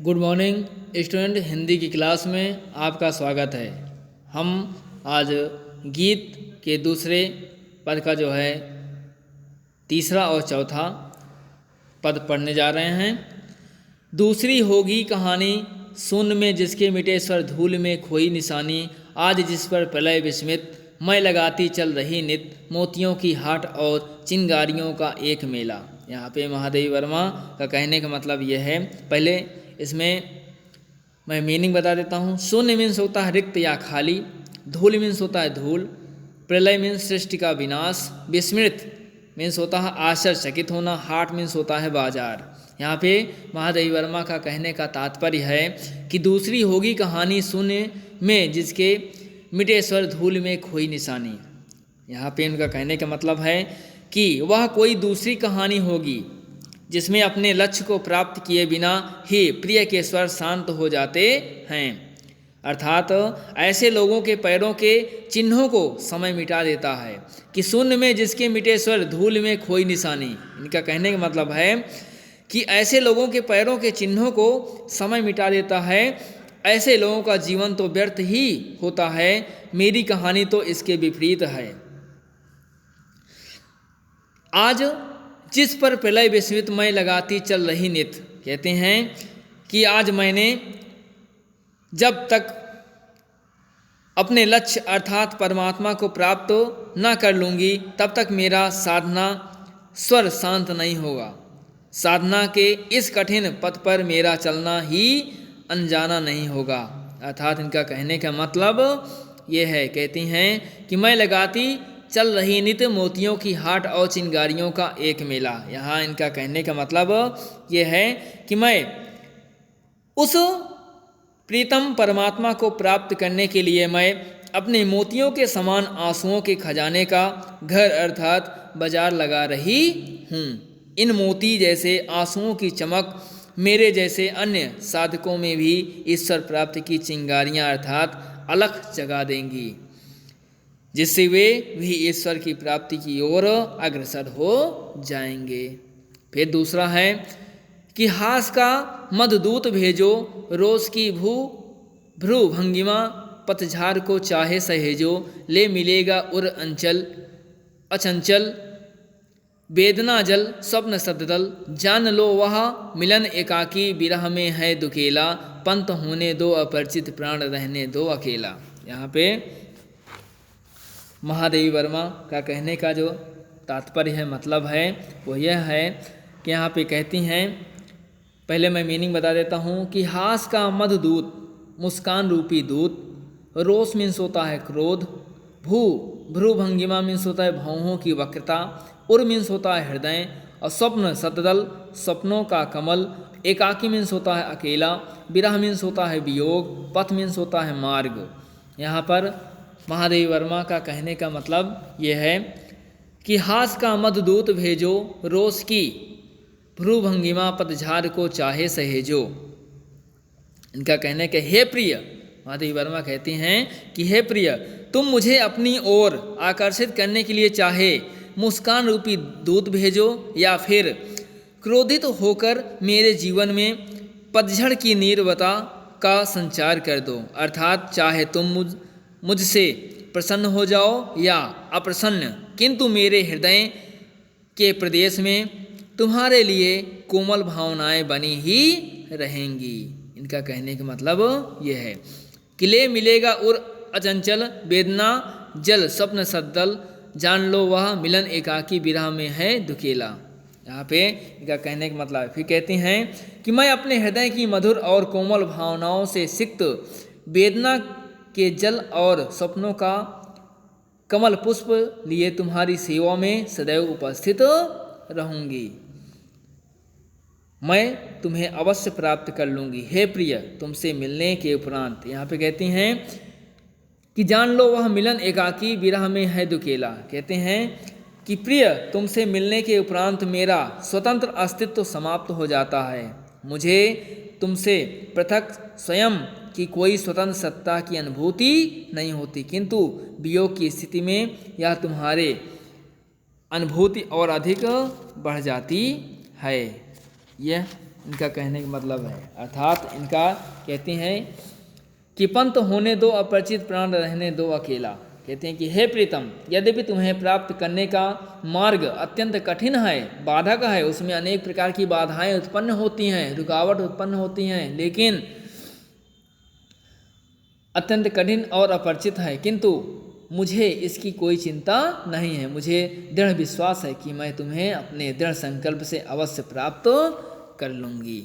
Good morning student, Hindi की class में आपका स्वागत है। हम आज गीत के दूसरे पद का जो है तीसरा और चौथा पद पढ़ने जा रहे हैं। दूसरी होगी कहानी शून्य में जिसके मिटे स्वर, धूल में खोई निशानी, आज जिस पर प्रलय विस्मित, मैं लगाती चल रही नित, मोतियों की हाट और चिंगारियों का एक मेला। यहाँ पे महादेवी वर्मा का कहने का मतलब यह है, पहले इसमें मैं मीनिंग बता देता हूँ। शून्य मीन्स होता है रिक्त या खाली, धूल मीन्स होता है धूल, प्रलय मीन्स सृष्टि का विनाश, विस्मृत मीन्स होता है आश्चर्यचकित होना, हाट मीन्स होता है बाजार। यहाँ पे महादेवी वर्मा का कहने का तात्पर्य है कि दूसरी होगी कहानी शून्य में जिसके मिटे स्वर, धूल में खोई निशानी। यहाँ पे इनका कहने का मतलब है कि वह कोई दूसरी कहानी होगी जिसमें अपने लक्ष्य को प्राप्त किए बिना ही प्रिय के स्वर शांत हो जाते हैं। अर्थात ऐसे लोगों के पैरों के चिन्हों को समय मिटा देता है कि शून्य में जिसके मिटे स्वर, धूल में खोई निशानी। इनका कहने का मतलब है कि ऐसे लोगों के पैरों के चिन्हों को समय मिटा देता है, ऐसे लोगों का जीवन तो व्यर्थ ही होता है। मेरी कहानी तो इसके विपरीत है। आज जिस पर प्रलय विस्मित, मैं लगाती चल रही नित। कहते हैं कि आज मैंने जब तक अपने लक्ष्य अर्थात परमात्मा को प्राप्त न कर लूँगी तब तक मेरा साधना स्वर शांत नहीं होगा। साधना के इस कठिन पथ पर मेरा चलना ही अनजाना नहीं होगा। अर्थात इनका कहने का मतलब ये है, कहती हैं कि मैं लगाती चल रही नित्य, मोतियों की हाट और चिंगारियों का एक मेला। यहाँ इनका कहने का मतलब ये है कि मैं उस प्रीतम परमात्मा को प्राप्त करने के लिए मैं अपने मोतियों के समान आंसुओं के खजाने का घर अर्थात बाजार लगा रही हूँ। इन मोती जैसे आंसुओं की चमक मेरे जैसे अन्य साधकों में भी ईश्वर प्राप्ति की चिंगारियाँ अर्थात अलख जगा देंगी, जिससे वे भी ईश्वर की प्राप्ति की ओर अग्रसर हो जाएंगे। फिर दूसरा है कि हास का मधुदूत भेजो, रोज की भ्रू भंगिमा, पतझार को चाहे सहेजो, ले मिलेगा उर अंचल अचंचल, वेदना जल स्वप्न सददल, जान लो वह मिलन एकाकी, विरह में है दुकेला, पंत होने दो अपरिचित, प्राण रहने दो अकेला। यहाँ पे महादेवी वर्मा का कहने का जो तात्पर्य है, मतलब है, वो यह है कि यहाँ पे कहती हैं, पहले मैं मीनिंग बता देता हूँ कि हास का मधुदूत, मुस्कान रूपी दूत, रोष मीन्स होता है क्रोध, भ्रू भंगिमा मीन्स होता है भौहों की वक्रता, उर मीन्स होता है हृदय, और स्वप्न सतदल स्वप्नों का कमल, एकाकी मीन्स होता है अकेला, विरह मीन्स होता है वियोग, पथ मीन्स होता है मार्ग। यहाँ पर महादेवी वर्मा का कहने का मतलब यह है कि हास का मधुदूत भेजो, रोष की भ्रू भंगिमा, पतझार को चाहे सहेजो। इनका कहने के हे प्रिय, महादेवी वर्मा कहती हैं कि हे प्रिय, तुम मुझे अपनी ओर आकर्षित करने के लिए चाहे मुस्कान रूपी दूत भेजो या फिर क्रोधित होकर मेरे जीवन में पतझड़ की नीरवता का संचार कर दो। अर्थात चाहे तुम मुझसे प्रसन्न हो जाओ या अप्रसन्न, किंतु मेरे हृदय के प्रदेश में तुम्हारे लिए कोमल भावनाएं बनी ही रहेंगी। इनका कहने का मतलब यह है कि ले मिलेगा उर अचंचल, वेदना जल स्वप्न सद्दल, जान लो वह मिलन एकाकी, विरह में है दुकेला। यहाँ पे इनका कहने का मतलब फिर कहती हैं कि मैं अपने हृदय की मधुर और कोमल भावनाओं से सिक्त, वेदना के जल और स्वप्नों का कमल पुष्प लिए तुम्हारी सेवा में सदैव उपस्थित रहूंगी। मैं तुम्हें अवश्य प्राप्त कर लूँगी हे प्रिय, तुमसे मिलने के उपरांत। यहाँ पे कहती हैं कि जान लो वह मिलन एकाकी, विरह में है दुकेला। कहते हैं कि प्रिय, तुमसे मिलने के उपरांत मेरा स्वतंत्र अस्तित्व समाप्त हो जाता है। मुझे तुमसे पृथक स्वयं की कोई स्वतंत्र सत्ता की अनुभूति नहीं होती, किंतु वियोग की स्थिति में यह तुम्हारे अनुभूति और अधिक बढ़ जाती है। यह इनका कहने का मतलब है। अर्थात इनका कहते हैं कि पंत होने दो अपरिचित, प्राण रहने दो अकेला। कहते हैं कि हे प्रीतम, यद्यपि तुम्हें प्राप्त करने का मार्ग अत्यंत कठिन है, बाधक है, उसमें अनेक प्रकार की बाधाएं उत्पन्न होती हैं, रुकावट उत्पन्न होती हैं, लेकिन अत्यंत कठिन और अपरिचित है, किंतु मुझे इसकी कोई चिंता नहीं है। मुझे दृढ़ विश्वास है कि मैं तुम्हें अपने दृढ़ संकल्प से अवश्य प्राप्त कर लूँगी।